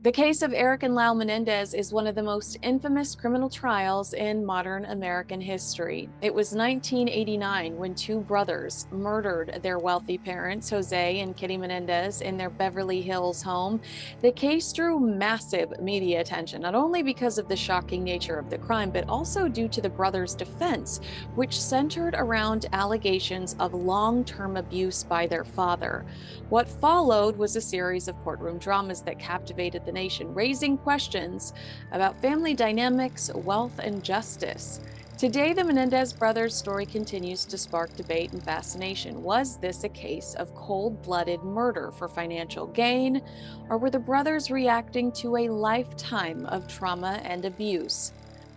The case of Erik and Lyle Menendez is one of the most infamous criminal trials in modern American history. It was 1989 when two brothers murdered their wealthy parents, José and Kitty Menendez, in their Beverly Hills home. The case drew massive media attention, not only because of the shocking nature of the crime, but also due to the brothers' defense, which centered around allegations of long-term abuse by their father. What followed was a series of courtroom dramas that captivated the nation, raising questions about family dynamics, wealth, and justice. Today, the Menendez brothers' story continues to spark debate and fascination. Was this a case of cold-blooded murder for financial gain, or were the brothers reacting to a lifetime of trauma and abuse?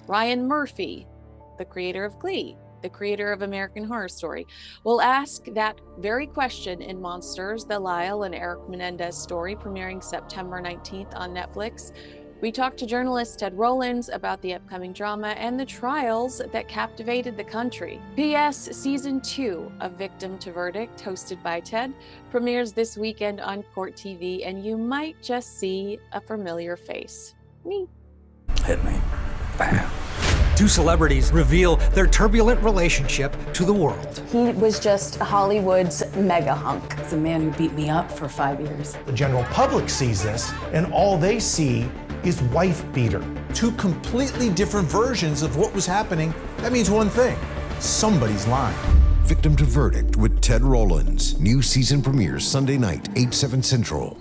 Ryan Murphy, the creator of Glee, the creator of American Horror Story, will ask that very question in Monsters, the Lyle and Erik Menendez story, premiering September 19th on Netflix. We talked to journalist Ted Rowlands about the upcoming drama and the trials that captivated the country. P.S. Season 2 of Victim to Verdict, hosted by Ted, premieres this weekend on Court TV, and you might just see a familiar face. Me. Hit me. Bam. Two celebrities reveal their turbulent relationship to the world. He was just Hollywood's mega hunk. It's a man who beat me up for 5 years. The general public sees this, and all they see is wife beater. Two completely different versions of what was happening. That means one thing: somebody's lying. Victim to Verdict with Ted Rowlands. New season premieres Sunday night, 8/7 Central.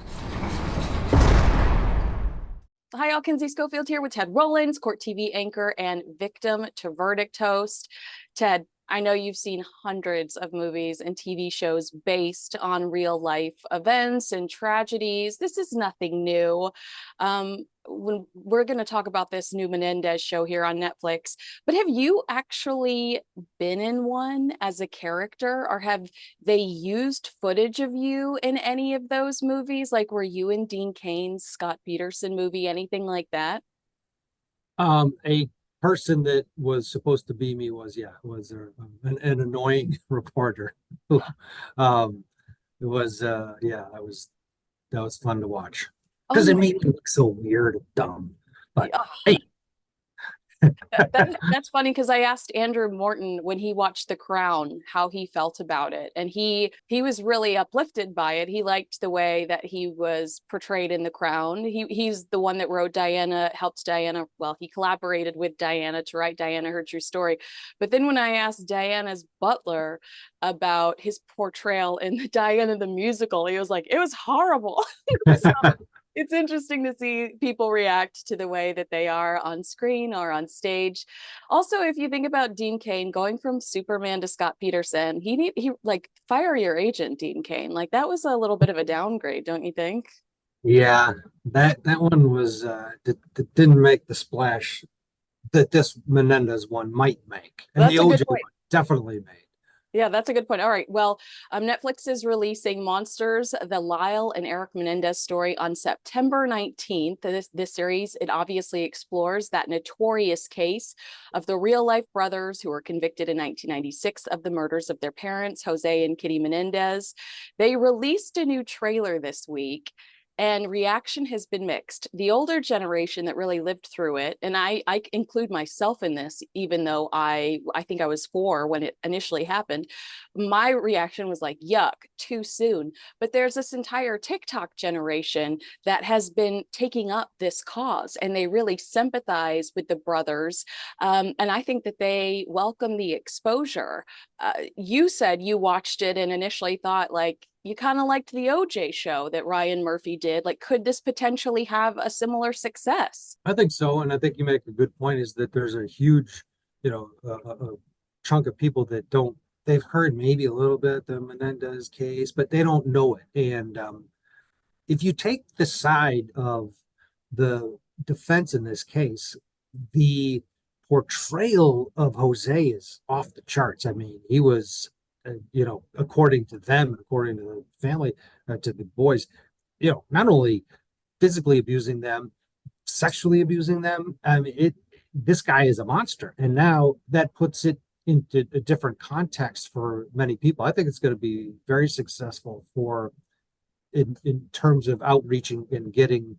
Hi, all. Kinsey Schofield here with Ted Rowlands, Court TV anchor and Victim to Verdict host. Ted, I know you've seen hundreds of movies and TV shows based on real life events and tragedies. This is nothing new. When we're going to talk about this new Menendez show here on Netflix, but have you actually been in one as a character, or have they used footage of you in any of those movies? Like, were you in Dean Cain's Scott Peterson movie, anything like that? A person that was supposed to be me was an annoying reporter. It was that was fun to watch because it made me look so weird and dumb. But hey. That's funny, because I asked Andrew Morton when he watched The Crown how he felt about it, and he was really uplifted by it. He liked the way that he was portrayed in The Crown. He's the one that wrote Diana, helped Diana. Well, he collaborated with Diana to write Diana, Her True Story. But then when I asked Diana's butler about his portrayal in the Diana the musical, he was like, it was horrible. So, it's interesting to see people react to the way that they are on screen or on stage. Also, if you think about Dean Cain going from Superman to Scott Peterson, he like, fire your agent, Dean Cain. Like, that was a little bit of a downgrade, don't you think? Yeah, that one was didn't make the splash that this Menendez one might make, and the OJ one definitely made. Yeah, that's a good point. All right. Well, Netflix is releasing Monsters, the Lyle and Erik Menendez story on September 19th. This series, it obviously explores that notorious case of the real life brothers who were convicted in 1996 of the murders of their parents, José and Kitty Menendez. They released a new trailer this week, and reaction has been mixed. The older generation that really lived through it, and I include myself in this, even though I think I was 4 when it initially happened, my reaction was like, yuck, too soon. But there's this entire TikTok generation that has been taking up this cause, and they really sympathize with the brothers. And I think that they welcome the exposure. You said you watched it and initially thought, like, you kind of liked the OJ show that Ryan Murphy did. Like, could this potentially have a similar success? I think so, and I think you make a good point, is that there's a huge, a chunk of people that they've heard maybe a little bit the Menendez case, but they don't know it. And if you take the side of the defense in this case, the portrayal of José is off the charts. I mean, he was, according to them, according to the family, to the boys, not only physically abusing them, sexually abusing them. I mean, this guy is a monster. And now that puts it into a different context for many people. I think it's going to be very successful in terms of outreaching and getting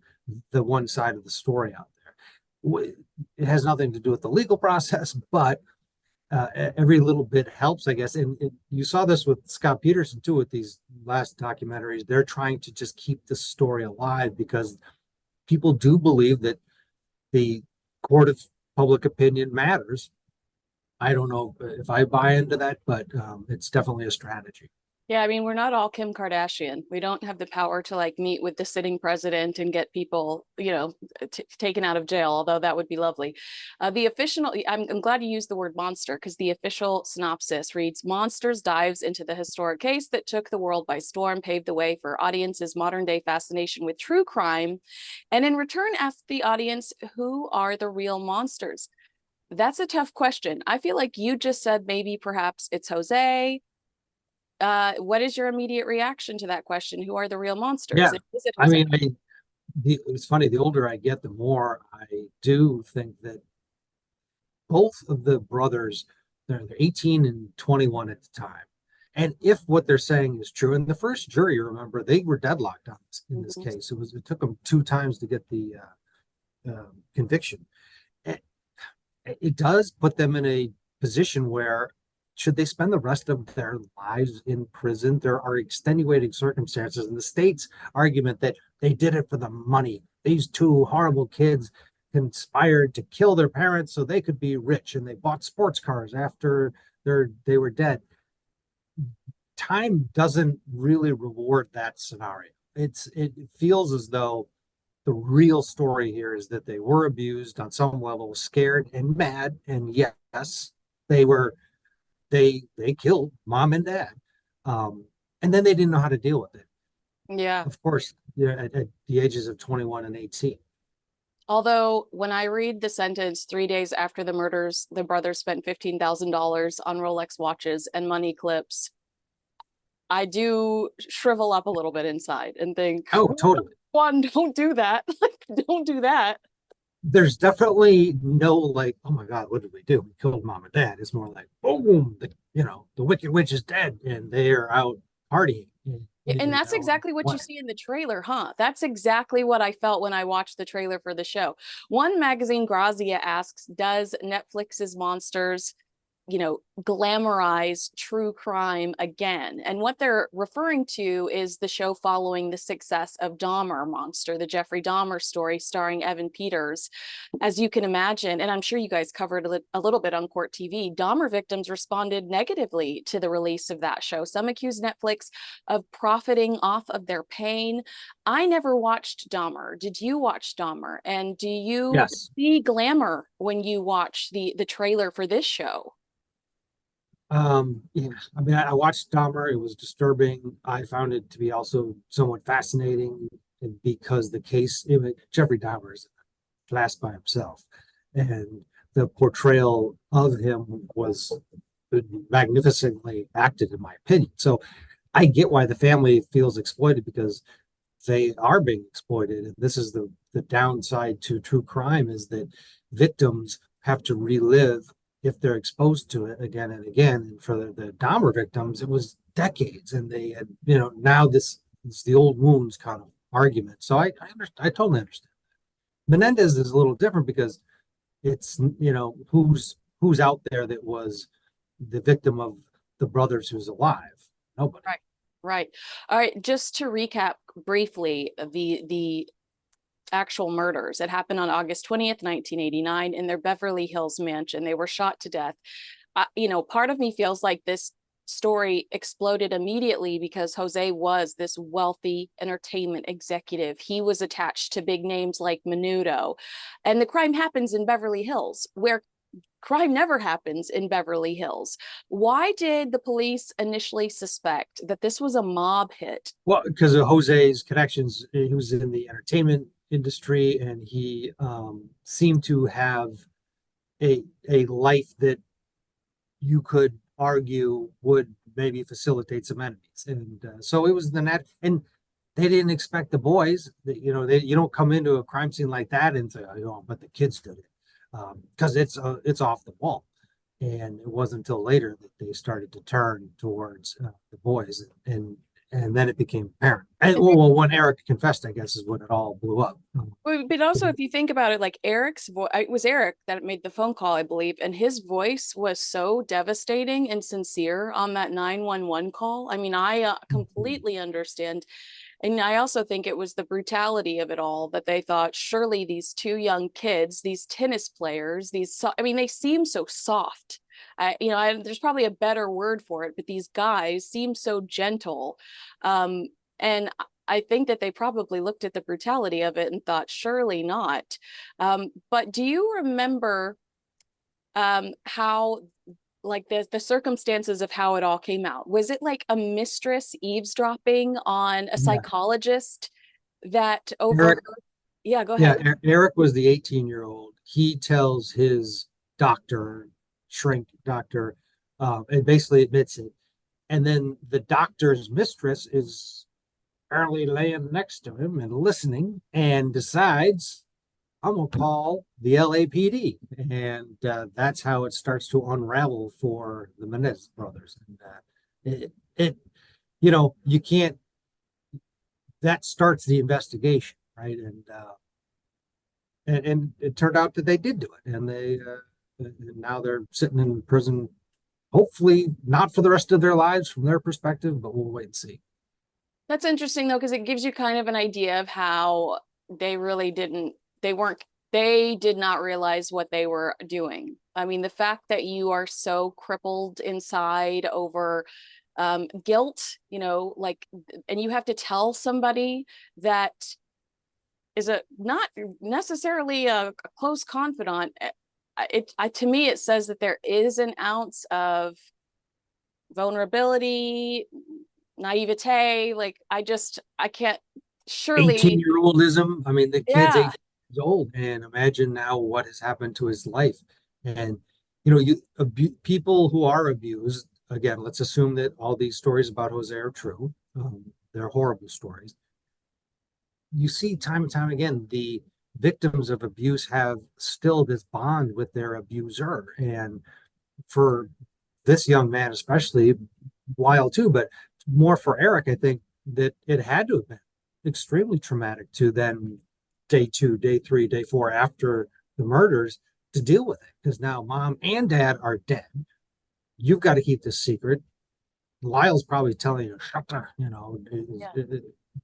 the one side of the story out there. It has nothing to do with the legal process, but every little bit helps, I guess. And you saw this with Scott Peterson too, with these last documentaries. They're trying to just keep the story alive because people do believe that the court of public opinion matters. I don't know if I buy into that, but it's definitely a strategy. Yeah, I mean, we're not all Kim Kardashian. We don't have the power to like meet with the sitting president and get people, taken out of jail, although that would be lovely. I'm glad you used the word monster because the official synopsis reads, Monsters dives into the historic case that took the world by storm, paved the way for audiences' modern day fascination with true crime, and in return asked the audience, who are the real monsters? That's a tough question. I feel like you just said maybe perhaps it's Jose. What is your immediate reaction to that question? Who are the real monsters? Yeah, Is it I Jose? mean, it's funny. The older I get, the more I do think that both of the brothers, they're 18 and 21 at the time. And if what they're saying is true, and the first jury, remember, they were deadlocked on this, in this case. It took them 2 times to get the conviction. It does put them in a position where, should they spend the rest of their lives in prison? There are extenuating circumstances, and the state's argument that they did it for the money. These 2 horrible kids conspired to kill their parents so they could be rich, and they bought sports cars after they were dead. Time doesn't really reward that scenario. It feels as though the real story here is that they were abused on some level, scared and mad, and yes, they killed mom and dad, and then they didn't know how to deal with it. Yeah. Of course, at the ages of 21 and 18. Although when I read the sentence, 3 days after the murders, the brothers spent $15,000 on Rolex watches and money clips, I do shrivel up a little bit inside and think, Oh, totally. One, don't do that. Don't do that. There's definitely no like, oh my God, what did we do? We killed mom and dad. It's more like, boom, the Wicked Witch is dead and they're out partying. And that's exactly what you see in the trailer, huh? That's exactly what I felt when I watched the trailer for the show. One magazine, Grazia, asks, does Netflix's Monsters, glamorize true crime again? And what they're referring to is the show following the success of Dahmer Monster, the Jeffrey Dahmer story starring Evan Peters. As you can imagine, and I'm sure you guys covered a little bit on Court TV, Dahmer victims responded negatively to the release of that show. Some accused Netflix of profiting off of their pain. I never watched Dahmer. Did you watch Dahmer? And do you see glamour when you watch the trailer for this show? Yeah, I mean, I watched Dahmer. It was disturbing. I found it to be also somewhat fascinating, and because the case, Jeffrey Dahmer is a class by himself, and the portrayal of him was magnificently acted, in my opinion. So I get why the family feels exploited, because they are being exploited, and this is the downside to true crime, is that victims have to relive if they're exposed to it again and again. And for the Dahmer victims, it was decades, and they had, now this is the old wounds kind of argument. So I totally understand. Menendez is a little different because it's, who's out there that was the victim of the brothers who's alive? Nobody. Right. All right. Just to recap briefly, the actual murders. It happened on August 20th, 1989 in their Beverly Hills mansion. They were shot to death. Part of me feels like this story exploded immediately because Jose was this wealthy entertainment executive. He was attached to big names like Menudo. And the crime happens in Beverly Hills, where crime never happens in Beverly Hills. Why did the police initially suspect that this was a mob hit? Well, because of Jose's connections. He was in the entertainment industry, and he seemed to have a life that you could argue would maybe facilitate some enemies, and so it was and they didn't expect the boys that you don't come into a crime scene like that and say, but the kids did it, because it's off the wall. And it wasn't until later that they started to turn towards the boys, and And then it became apparent. And, well, when Erik confessed, I guess, is when it all blew up. But also, if you think about it, like Erik's voice, it was Erik that made the phone call, I believe, and his voice was so devastating and sincere on that 911 call. I mean, I completely understand. And I also think it was the brutality of it all that they thought surely these two young kids, these tennis players, I mean, they seem so soft. There's probably a better word for it, but these guys seem so gentle. And I think that they probably looked at the brutality of it and thought, surely not. But do you remember how, like the circumstances of how it all came out? Was it like a mistress eavesdropping on a psychologist that overheard? Yeah, go ahead. Yeah, Erik was the 18-year-old. He tells his doctor, shrink doctor, and basically admits it. And then the doctor's mistress is apparently laying next to him and listening and decides, I'm going to call the LAPD. And that's how it starts to unravel for the Menendez brothers. And you can't, that starts the investigation, right? And it turned out that they did do it. And now they're sitting in prison, hopefully not for the rest of their lives from their perspective, but we'll wait and see. That's interesting though, because it gives you kind of an idea of how they really they did not realize what they were doing. I mean, the fact that you are so crippled inside over guilt, and you have to tell somebody that is not necessarily a close confidant. To me, it says that there is an ounce of vulnerability, naivete. Like I can't, surely 18-year-oldism. I mean, the kid's 18 yeah. years old, and imagine now what has happened to his life. And people who are abused, again, let's assume that all these stories about Jose are true. They're horrible stories. You see time and time again, the victims of abuse have still this bond with their abuser. And for this young man especially, wild too, but more for Erik, I think that it had to have been extremely traumatic to then day 2, day 3, day 4 after the murders to deal with it, because now mom and dad are dead. You've got to keep this secret. Lyle's probably telling you, shut up,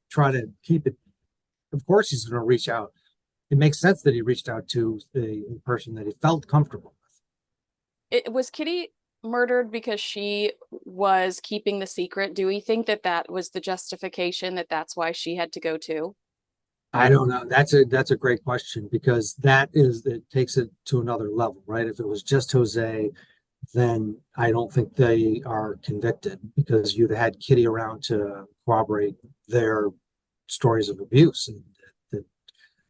try to keep it. Of course he's going to reach out. It makes sense that he reached out to the person that he felt comfortable with. It was Kitty murdered because she was keeping the secret. Do we think that was the justification, that's why she had to go too? I don't know. That's a great question, because it takes it to another level, right? If it was just Jose, then I don't think they are convicted, because you'd had Kitty around to corroborate their stories of abuse, and that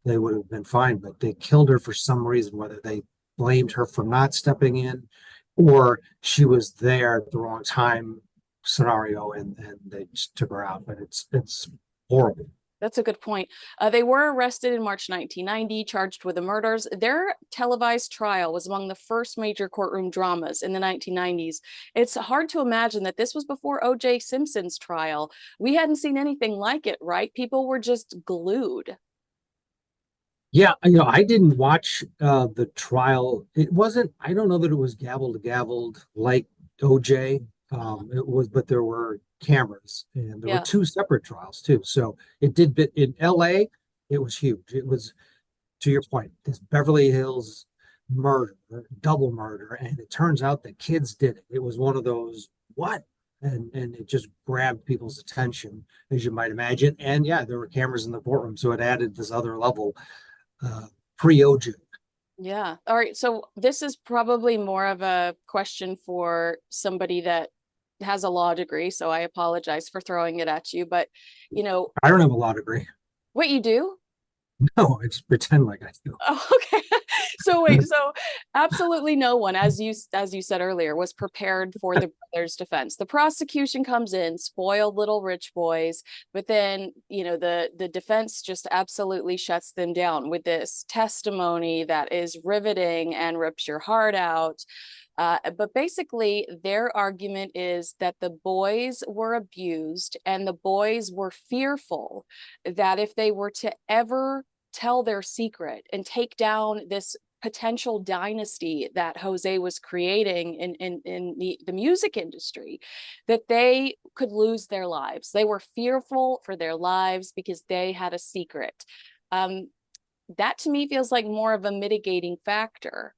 they would have been fine. But they killed her for some reason, whether they blamed her for not stepping in or she was there at the wrong time scenario, and they just took her out. But it's horrible. That's a good point. They were arrested in March 1990, charged with the murders. Their televised trial was among the first major courtroom dramas in the 1990s. It's hard to imagine that this was before O.J. Simpson's trial. We hadn't seen anything like it, right? People were just glued. Yeah, I didn't watch the trial. It wasn't, I don't know that it was gavel to gavel like OJ. It was, but there were cameras, and there were 2 separate trials too. So it did bit in LA, it was huge. It was, to your point, this Beverly Hills murder, double murder, and it turns out the kids did it. It was one of those, what? And it just grabbed people's attention, as you might imagine. And yeah, there were cameras in the courtroom, so it added this other level. Pre-OJ. Yeah. All right. So this is probably more of a question for somebody that has a law degree. So I apologize for throwing it at you. But, I don't have a law degree. What you do? No, I just pretend like I do. Oh, okay. So wait, so absolutely no one, as you said earlier, was prepared for the brothers' defense. The prosecution comes in, spoiled little rich boys, but then, the defense just absolutely shuts them down with this testimony that is riveting and rips your heart out. But basically, their argument is that the boys were abused and the boys were fearful that if they were to ever tell their secret and take down this potential dynasty that José was creating in the music industry, that they could lose their lives. They were fearful for their lives because they had a secret. That to me feels like more of a mitigating factor.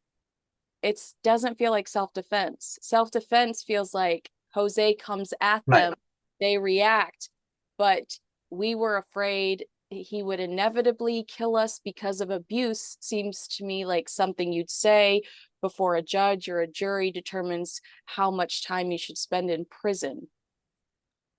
It doesn't feel like self-defense. Self-defense feels like José comes at them, they react, but we were afraid he would inevitably kill us because of abuse. Seems to me like something you'd say before a judge or a jury determines how much time you should spend in prison.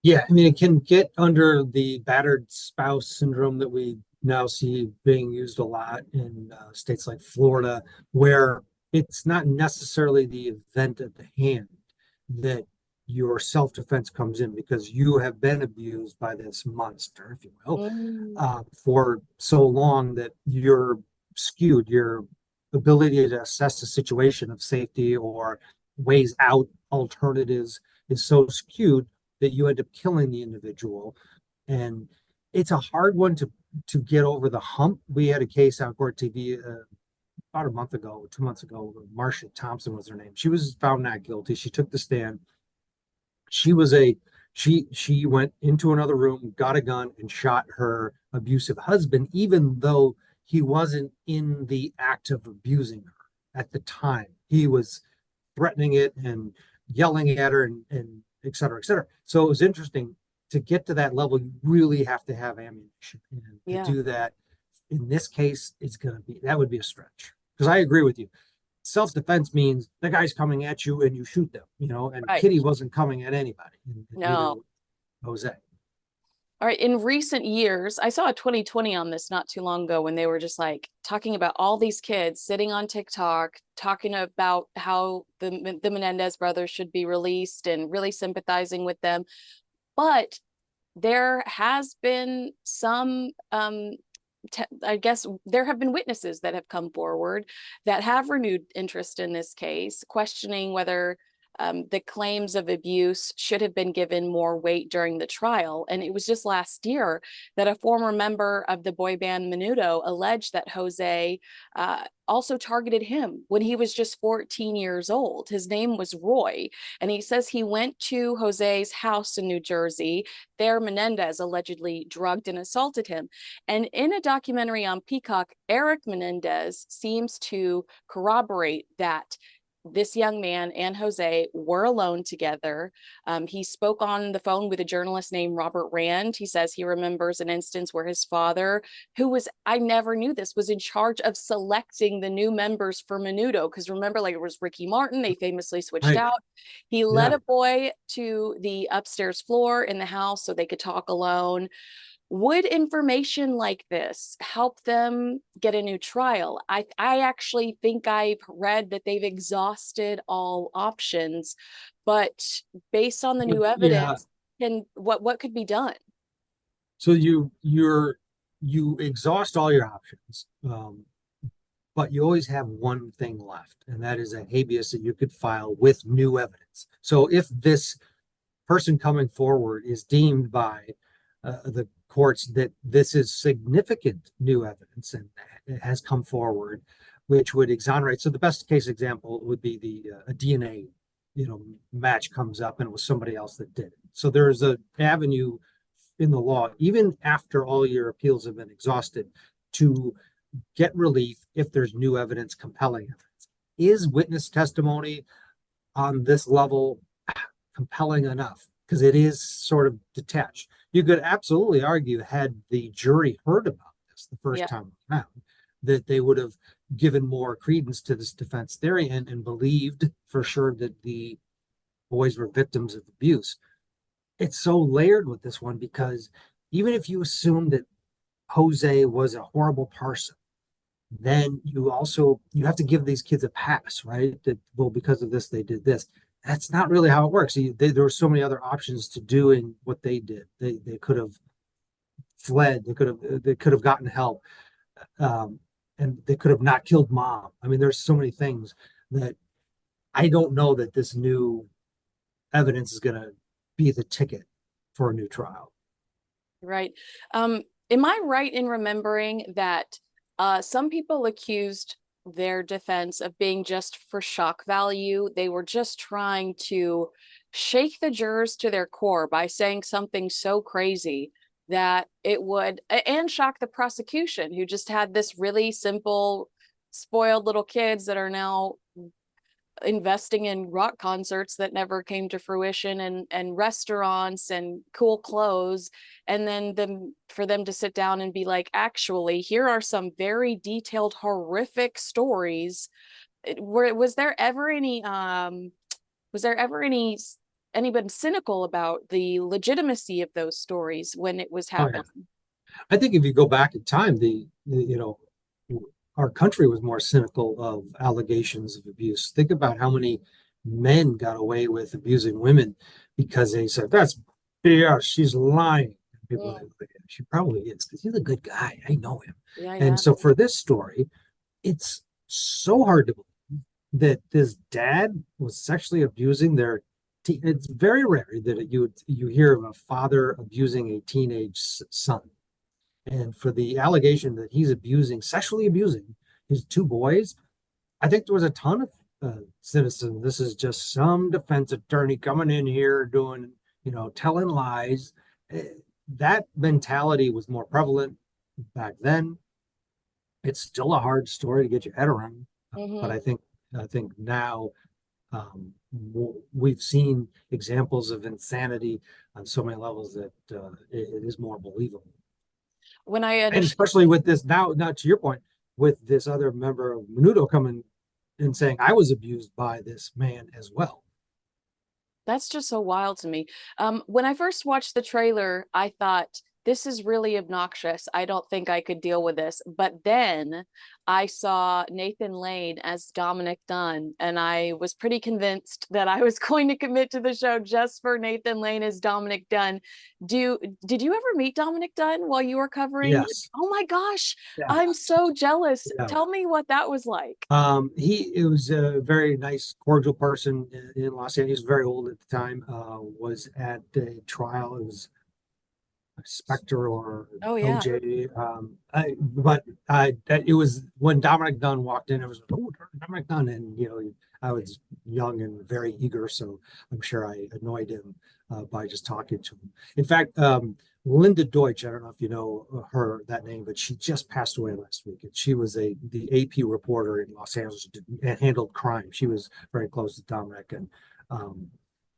Yeah, I mean, it can get under the battered spouse syndrome that we now see being used a lot in states like Florida, where it's not necessarily the event at the hand that your self-defense comes in, because you have been abused by this monster, if you will, for so long that you're skewed. Your ability to assess the situation of safety or ways out, alternatives, is so skewed that you end up killing the individual. And it's a hard one to get over the hump. We had a case on Court TV about a month ago, 2 months ago. Marsha Thompson was her name. She was found not guilty. She took the stand. She went into another room, got a gun, and shot her abusive husband, even though he wasn't in the act of abusing her at the time. He was threatening it and yelling at her and et cetera, et cetera. So it was interesting to get to that level. You really have to have ammunition, and to do that in this case, that would be a stretch. Because I agree with you. Self-defense means the guy's coming at you and you shoot them, and Kitty wasn't coming at anybody. No. José. All right. In recent years, I saw a 2020 on this not too long ago when they were just like talking about all these kids sitting on TikTok, talking about how the Menendez brothers should be released and really sympathizing with them. But there has been some, I guess there have been witnesses that have come forward that have renewed interest in this case, questioning whether the claims of abuse should have been given more weight during the trial. And it was just last year that a former member of the boy band Menudo alleged that José also targeted him when he was just 14 years old. His name was Roy. And he says he went to José's house in New Jersey. There, Menendez allegedly drugged and assaulted him. And in a documentary on Peacock, Erik Menendez seems to corroborate that this young man and José were alone together. He spoke on the phone with a journalist named Robert Rand. He says he remembers an instance where his father, who was, I never knew this, was in charge of selecting the new members for Menudo. Because remember, like it was Ricky Martin, they famously switched out. He led a boy to the upstairs floor in the house so they could talk alone. Would information like this help them get a new trial? I actually think I've read that they've exhausted all options, but based on the new evidence, what could be done? So you exhaust all your options, but you always have one thing left, and that is a habeas that you could file with new evidence. So if this person coming forward is deemed by the courts that this is significant new evidence and it has come forward, which would exonerate. So the best case example would be a DNA, match comes up and it was somebody else that did it. So there's an avenue in the law, even after all your appeals have been exhausted, to get relief if there's new evidence, compelling evidence. Is witness testimony on this level compelling enough? Because it is sort of detached. You could absolutely argue, had the jury heard about this the first time around, that they would have given more credence to this defense theory and believed for sure that the boys were victims of abuse. It's so layered with this one, because even if you assume that José was a horrible person, then you have to give these kids a pass, right? That, well, because of this, they did this. That's not really how it works. There were so many other options to doing what they did. They could have fled. They could have gotten help, and they could have not killed mom. I mean, there's so many things that I don't know that this new evidence is going to be the ticket for a new trial. Right. Am I right in remembering that some people accused their defense of being just for shock value? They were just trying to shake the jurors to their core by saying something so crazy that it would, and shock the prosecution, who just had this really simple, spoiled little kids that are now investing in rock concerts that never came to fruition, and restaurants and cool clothes, and then for them to sit down and be like, actually, here are some very detailed horrific stories. Was there ever any anybody cynical about the legitimacy of those stories when it was Oh, yeah. happening? I think if you go back in time, our country was more cynical of allegations of abuse. Think about how many men got away with abusing women because they said, that's BS, she's lying. And people Mm, were like, she probably is because he's a good guy. I know him. yeah, And yeah. so for this story, it's so hard to believe that this dad was sexually abusing their it's very rare that you hear of a father abusing a teenage son. And for the allegation that he's sexually abusing his two boys, I think there was a ton of cynicism. This is just some defense attorney coming in here doing, telling lies. Eh, That mentality was more prevalent back then. It's still a hard story to get your head around, but Hmm. I think now we've seen examples of insanity on so many levels that it is more believable. When I And understand. especially with this now to your point, with this other member of Menudo coming and saying I was abused by this man as well. That's just so wild to me. When I first watched the trailer, I thought, this is really obnoxious. I don't think I could deal with this. But then I saw Nathan Lane as Dominic Dunne, and I was pretty convinced that I was going to commit to the show just for Nathan Lane as Dominic Dunne. Did you ever meet Dominic Dunne while you were covering? Yes. Oh my gosh, Yeah. I'm so jealous. Yeah. Tell me what that was like. He was a very nice, cordial person in Los Angeles. He was very old at the time. Was at a trial. It was Spectre or Oh yeah. OJ. It was when Dominic Dunne walked in. It was, oh, Dominic Dunne, and I was young and very eager, so I'm sure I annoyed him by just talking to him. In fact, Linda Deutsch, I don't know if you know her that name, but she just passed away last week. And she was the AP reporter in Los Angeles and handled crime. She was very close to Dominic, and um,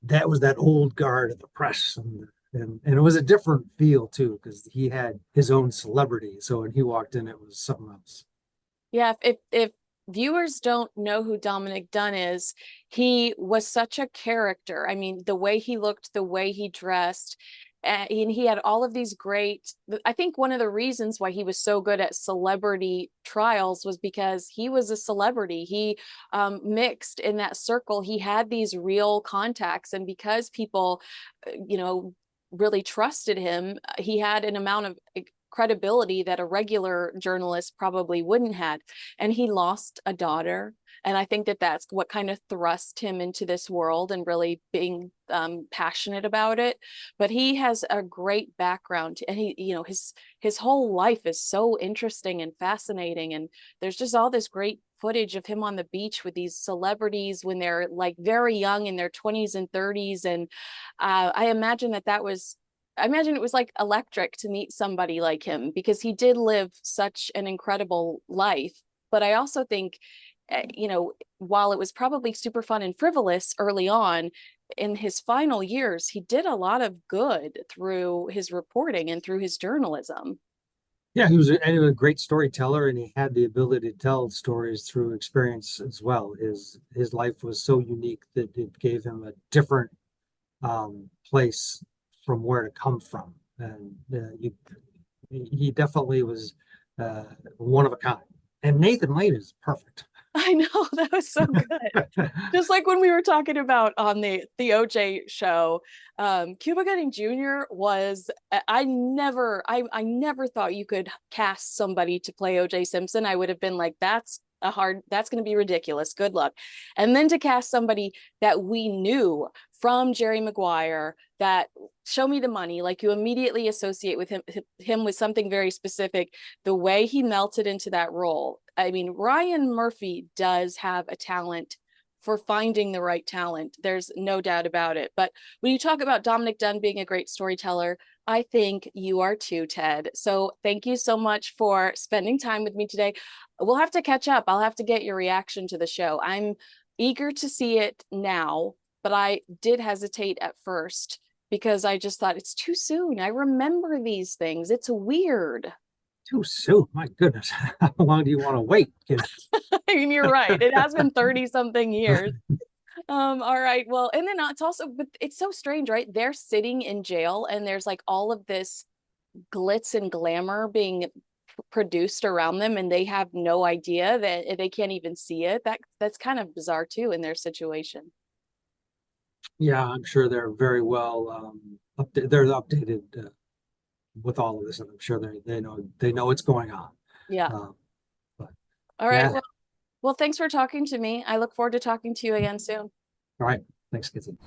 that was that old guard of the press, and it was a different feel too because he had his own celebrity. So when he walked in, it was something else. Yeah, if viewers don't know who Dominic Dunne is, he was such a character. I mean, the way he looked, the way he dressed, and he had all of these great. I think one of the reasons why he was so good at celebrity trials was because he was a celebrity. He mixed in that circle. He had these real contacts, and because people, you know, really trusted him, he had an amount of credibility that a regular journalist probably wouldn't had. And he lost a daughter, and I think that that's what kind of thrust him into this world and really being passionate about it. But he has a great background, and his whole life is so interesting and fascinating, and there's just all this great footage of him on the beach with these celebrities when they're like very young in their 20s and 30s. And I imagine I imagine it was like electric to meet somebody like him because he did live such an incredible life. But I also think, while it was probably super fun and frivolous early on, in his final years, he did a lot of good through his reporting and through his journalism. Yeah, he was a great storyteller, and he had the ability to tell stories through experience as well. His life was so unique that it gave him a different place from where to come from, and he definitely was one of a kind. And Nathan Lane is perfect. I know, that was so good. Just like when we were talking about on the OJ show, Cuba Gooding Jr. was, I never thought you could cast somebody to play OJ Simpson. I would have been like, that's that's going to be ridiculous. Good luck. And then to cast somebody that we knew from Jerry Maguire, that show me the money, like you immediately associate with him with something very specific, the way he melted into that role. I mean, Ryan Murphy does have a talent for finding the right talent. There's no doubt about it. But when you talk about Dominic Dunne being a great storyteller, I think you are too, Ted. So thank you so much for spending time with me today. We'll have to catch up. I'll have to get your reaction to the show. I'm eager to see it now, but I did hesitate at first because I just thought it's too soon. I remember these things. It's weird. Too soon. My goodness. How long do you want to wait? I mean, you're right. It has been 30 something years. All right. Well, and then it's also, but it's so strange, right? They're sitting in jail and there's like all of this glitz and glamour being produced around them, and they have no idea, that they can't even see it. That's kind of bizarre too in their situation. Yeah, I'm sure they're very well they're updated with all of this, and I'm sure they know what's going on. Yeah. But all right. yeah. Well, thanks for talking to me. I look forward to talking to you again soon. All right. Thanks, Kinsey.